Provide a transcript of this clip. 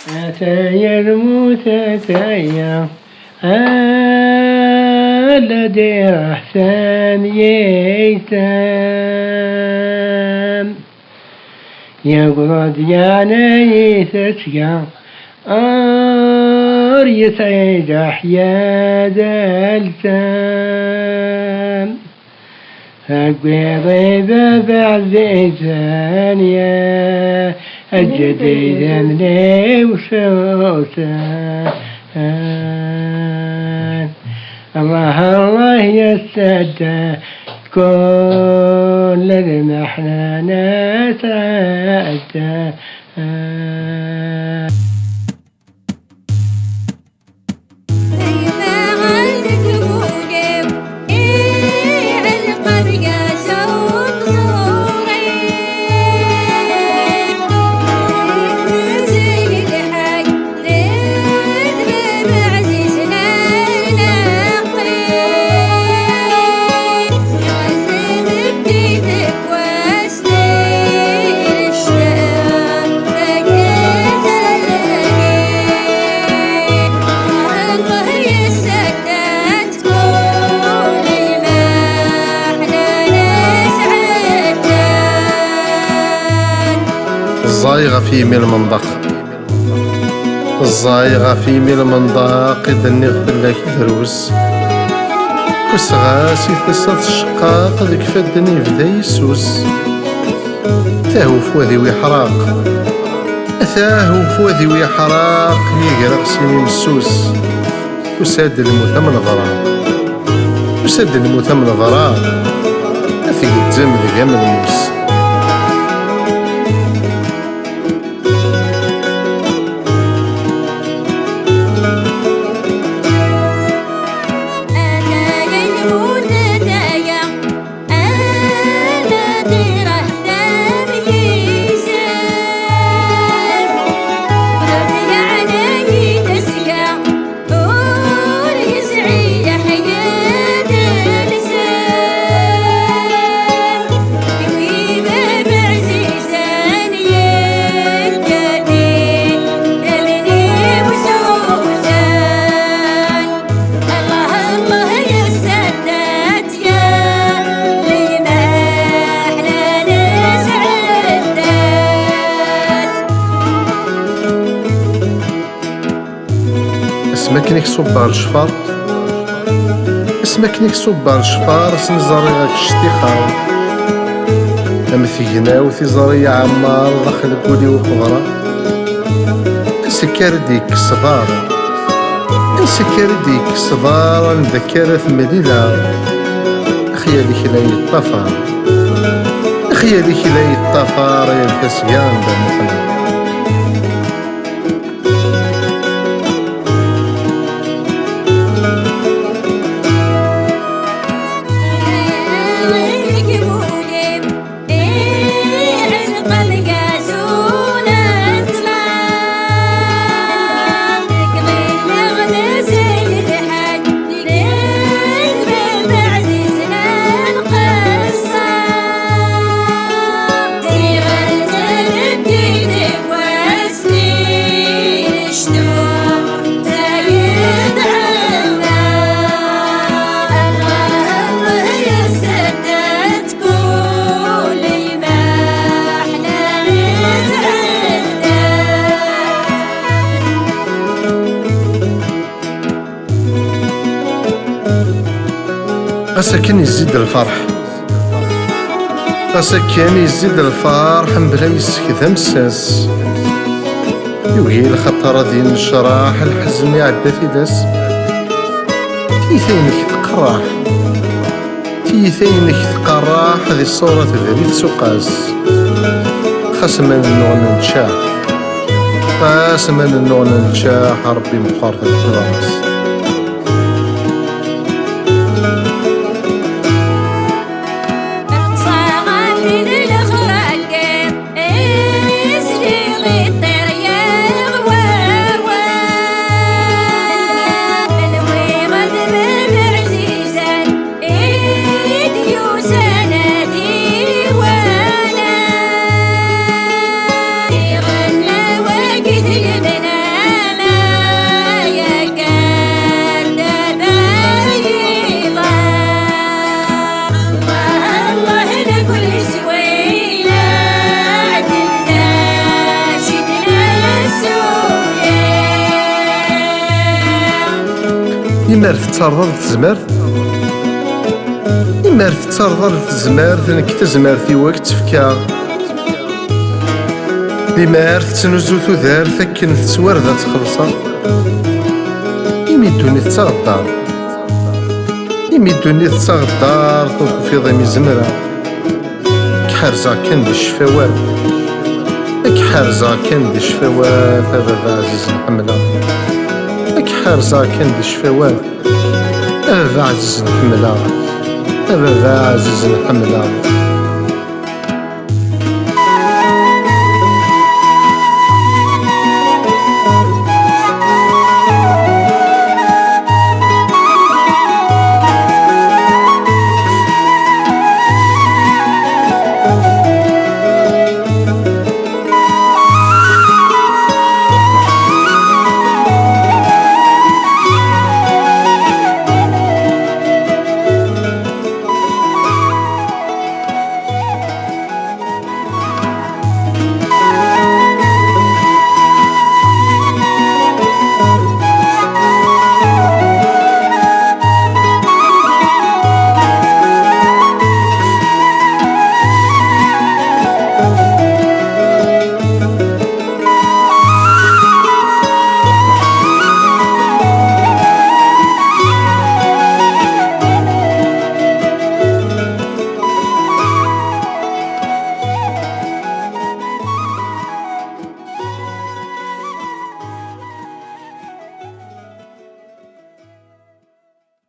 أتايا الموت أتايا الذي أحسن ييتام يقرد يا نيسك يا يسعد أحيا دلتام أقبضي بعزيزان يا الجديد مني وشوتان الله الله يسعد كل المحنة سعدان الزايغة في ميل منطق الزايغة في ميل منطق إذا نغفل لك دروس وسغاسي ثسات الشقاق ذيك فدني بدا يسوس تاهو فوذي ويحراق ثاهو فوذي ويحراق يقرق سيني مسوس وساد الموت من ضرار وساد الموت من ضرار أثي قدام ذي قام الموس اسمكنيك صبار شفار اسمكنيك صبار شفار سنزاري غاك الشتيخار امثينا وثيزاري عمار داخل قولي وخضرا نسكر ديك صغار نسكر ديك صغار نذكر ثمليلة خيالك لا يطفر خيالك لا يطفر يا الفسيان بمقلب أسكن يزيد الفرح أسكن يزيد الفرح بلا يسكت مساس يوهي الخطر ذي نشراح الحزن يعدى في داس تيثينك تقراح تيثينك تقراح ذي الصورة ذريت سقاس خسما النون نتشاح خسما النون نتشاح ربي مقارفة الراس يغنى وقت المنى إما رفت ترضى تزمرت إما رفت ترضى تزمرت نك تزمرت وقت تفكا لما رفت تنزو تدار ثكن تسوردة تخلصا إمي الدنيا تتغدر إمي الدنيا تتغدر في ضمي زمرة كحرزة كان دي الشفاوات كحرزة كان دي الشفاوات هذا عزيز نحملها كحرزة كان دي الشفاوات هذا عزيز نحملها هذا عزيز نحملها